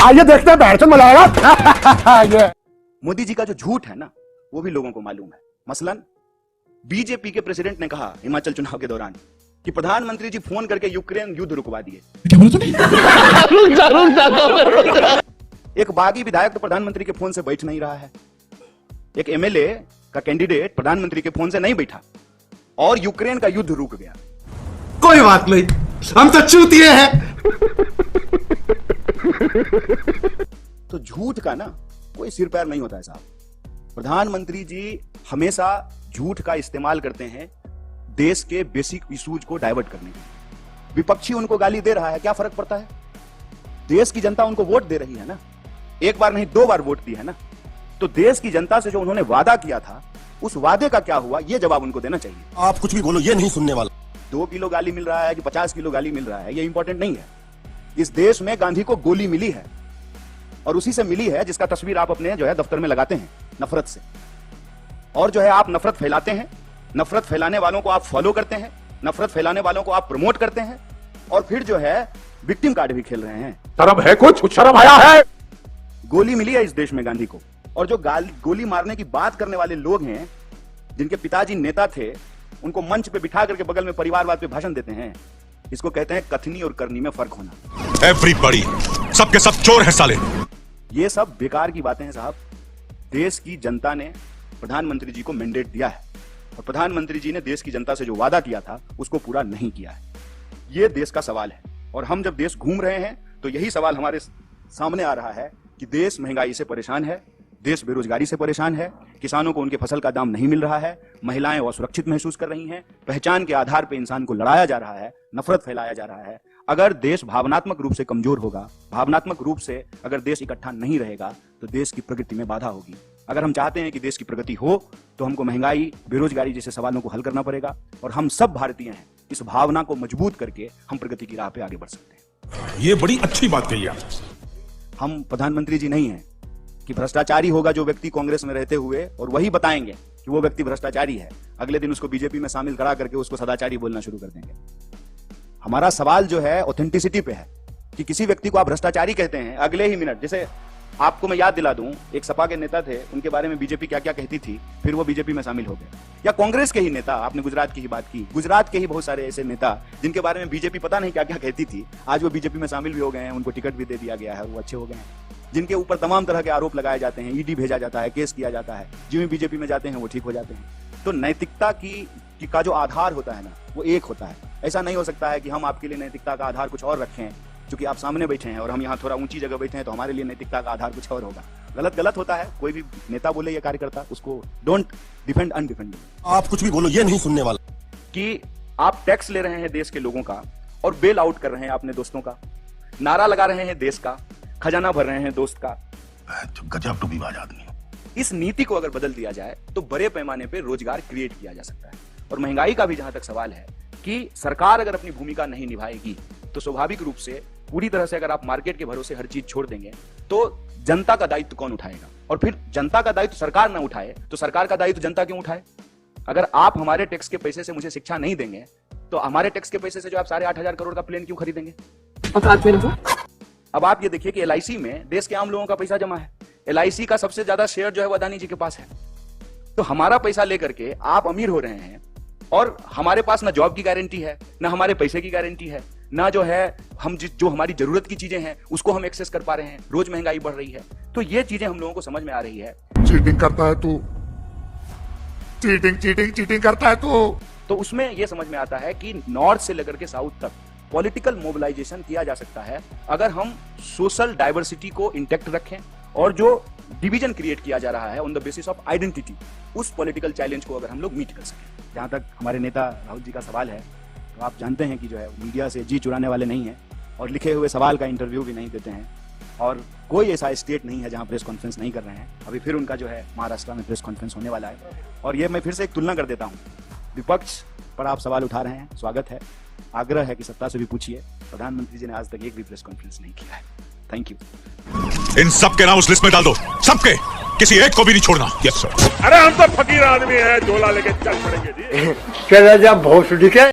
आइए देखते हैं बैठ मजा आएगा। मोदी जी का जो झूठ है ना, वो भी लोगों को मालूम है। मसलन बीजेपी के प्रेसिडेंट ने कहा हिमाचल चुनाव के दौरान कि प्रधानमंत्री जी फोन करके यूक्रेन युद्ध रुकवा दिए। एक बागी विधायक तो प्रधानमंत्री के फोन से बैठ नहीं रहा है। एक एमएलए का कैंडिडेट प्रधानमंत्री के फोन से नहीं बैठा और यूक्रेन का युद्ध रुक गया। कोई बात नहीं, हम तो चूतिए हैं। तो झूठ का ना कोई सिर पैर नहीं होता है साहब। प्रधानमंत्री जी हमेशा झूठ का इस्तेमाल करते हैं देश के बेसिक इश्यूज को डाइवर्ट करने के लिए। विपक्षी उनको गाली दे रहा है, क्या फर्क पड़ता है? देश की जनता उनको वोट दे रही है ना, एक बार नहीं 2 बार वोट दी है ना। तो देश की जनता से जो उन्होंने वादा किया था, उस वादे का क्या हुआ, यह जवाब उनको देना चाहिए। आप कुछ भी बोलो, ये नहीं सुनने वाला। 2 किलो गाली मिल रहा है कि 50 किलो गाली मिल रहा है, ये इंपॉर्टेंट नहीं है। इस देश में गांधी को गोली मिली है और उसी से मिली है जिसका तस्वीर आप अपने जो है दफ्तर में लगाते हैं नफरत से। और जो है आप नफरत फैलाते हैं, नफरत फैलाने वालों को आप फॉलो करते हैं, नफरत फैलाने वालों को आप प्रमोट करते हैं और फिर जो है विक्टिम कार्ड भी खेल रहे हैं। शर्म है, कुछ शर्म आया है? गोली मिली है इस देश में गांधी को, और जो गोली मारने की बात करने वाले लोग हैं, जिनके पिताजी नेता थे, उनको मंच पे बिठा करके बगल में परिवारवाद पे भाषण देते हैं। इसको कहते हैं कथनी और करनी में फर्क होना। एवरीबॉडी, सबके सब चोर है साले। ये सब बेकार की बातें हैं साहब। देश की जनता ने प्रधानमंत्री जी को मैंडेट दिया है और प्रधानमंत्री जी ने देश की जनता से जो वादा किया था उसको पूरा नहीं किया है। ये देश का सवाल है और हम जब देश घूम रहे हैं तो यही सवाल हमारे सामने आ रहा है कि देश महंगाई से परेशान है, देश बेरोजगारी से परेशान है, किसानों को उनके फसल का दाम नहीं मिल रहा है, महिलाएं असुरक्षित महसूस कर रही हैं, पहचान के आधार पर इंसान को लड़ाया जा रहा है, नफरत फैलाया जा रहा है। अगर देश भावनात्मक रूप से कमजोर होगा, भावनात्मक रूप से अगर देश इकट्ठा नहीं रहेगा तो देश की प्रगति में बाधा होगी। अगर हम चाहते हैं कि देश की प्रगति हो तो हमको महंगाई, बेरोजगारी जैसे सवालों को हल करना पड़ेगा और हम सब भारतीय हैं, इस भावना को मजबूत करके हम प्रगति की राह पे आगे बढ़ सकते हैं। ये बड़ी अच्छी बात कही आप। हम प्रधानमंत्री जी नहीं हैं कि भ्रष्टाचारी होगा जो व्यक्ति कांग्रेस में रहते हुए और वही बताएंगे कि वो व्यक्ति भ्रष्टाचारी है, अगले दिन उसको बीजेपी में शामिल करा करके उसको सदाचारी बोलना शुरू कर देंगे। हमारा सवाल जो है ऑथेंटिसिटी पे है कि किसी व्यक्ति को आप भ्रष्टाचारी कहते हैं, अगले ही मिनट, जैसे आपको मैं याद दिला दूं, एक सपा के नेता थे, उनके बारे में बीजेपी क्या क्या कहती थी, फिर वो बीजेपी में शामिल हो गए। या कांग्रेस के ही नेता, आपने गुजरात की ही बात की, गुजरात के ही बहुत सारे ऐसे नेता जिनके बारे में बीजेपी पता नहीं क्या क्या कहती थी, आज वो बीजेपी में शामिल भी हो गए हैं, उनको टिकट भी दे दिया गया है, वो अच्छे हो गए हैं। जिनके ऊपर तमाम तरह के आरोप लगाए जाते हैं, ईडी भेजा जाता है, केस किया जाता है, जिन्हें बीजेपी में जाते हैं वो ठीक हो जाते हैं। तो नैतिकता की का जो आधार होता है ना, वो एक होता है। ऐसा नहीं हो सकता है कि हम आपके लिए नैतिकता का आधार कुछ और रखें, क्योंकि आप सामने बैठे हैं और हम यहाँ थोड़ा ऊंची जगह बैठे हैं तो हमारे लिए नैतिकता का आधार कुछ और होगा। गलत होता है। कोई भी नेता बोले या कार्यकर्ता, उसको डोंट डिफेंड अनडिफेंडेबल। आप कुछ भी बोलो, ये नहीं सुनने वाला। कि आप टैक्स ले रहे हैं देश के लोगों का और बेल आउट कर रहे हैं अपने दोस्तों का, नारा लगा रहे हैं देश का, खजाना भर रहे हैं दोस्त का। गजब टूबीबाज आदमी। इस नीति को अगर बदल दिया जाए तो बड़े पैमाने पर रोजगार क्रिएट किया जा सकता है। और महंगाई का भी जहां तक सवाल है कि सरकार अगर अपनी भूमिका नहीं निभाएगी तो स्वाभाविक रूप से पूरी तरह से अगर आप मार्केट के भरोसे हर चीज छोड़ देंगे तो जनता का दायित्व कौन उठाएगा? और फिर जनता का दायित्व सरकार ना उठाए तो सरकार का दायित्व जनता क्यों उठाए? अगर आप हमारे टैक्स के पैसे से मुझे शिक्षा नहीं देंगे तो हमारे टैक्स के पैसे से जो आप 8,500 करोड़ का प्लेन क्यों खरीदेंगे? अब आप ये देखिए कि LIC में देश के आम लोगों का पैसा जमा है। LIC का सबसे ज्यादा शेयर जो है वो अदानी जी के पास है। तो हमारा पैसा लेकर के आप अमीर हो रहे हैं और हमारे पास ना जॉब की गारंटी है, ना हमारे पैसे की गारंटी है, ना जो है हम जो हमारी जरूरत की चीजें हैं उसको हम एक्सेस कर पा रहे हैं। रोज महंगाई बढ़ रही है। तो ये चीजें हम लोगों को समझ में आ रही है। चीटिंग करता है तू, चीटिंग करता है तू। तो उसमें यह समझ में आता है कि नॉर्थ से लेकर के साउथ तक पॉलिटिकल मोबिलाइजेशन किया जा सकता है अगर हम सोशल डाइवर्सिटी को इंटैक्ट रखें और जो डिवीजन क्रिएट किया जा रहा है on the basis of identity, उस पॉलिटिकल चैलेंज को अगर हम लोग मीट कर सकें। जहां तक हमारे नेता राहुल जी का सवाल है, तो आप जानते हैं कि जो है मीडिया से जी चुराने वाले नहीं हैं और लिखे हुए सवाल का इंटरव्यू भी नहीं देते हैं और कोई ऐसा स्टेट नहीं है जहां प्रेस कॉन्फ्रेंस नहीं कर रहे हैं। अभी फिर उनका जो है महाराष्ट्र में प्रेस कॉन्फ्रेंस होने वाला है। और ये मैं फिर से एक तुलना कर देता हूँ, विपक्ष पर आप सवाल उठा रहे हैं, स्वागत है, आग्रह है कि सत्ता से भी पूछिए। प्रधानमंत्री जी ने आज तक एक भी प्रेस कॉन्फ्रेंस नहीं किया है। Thank you. इन सबके नाम उस लिस्ट में डाल दो, सबके, किसी एक को भी नहीं छोड़ना। Yes sir. अरे हम तो फकीर आदमी है, झोला लेके चल पड़ेंगे जी। चला जा भोसड़ी के।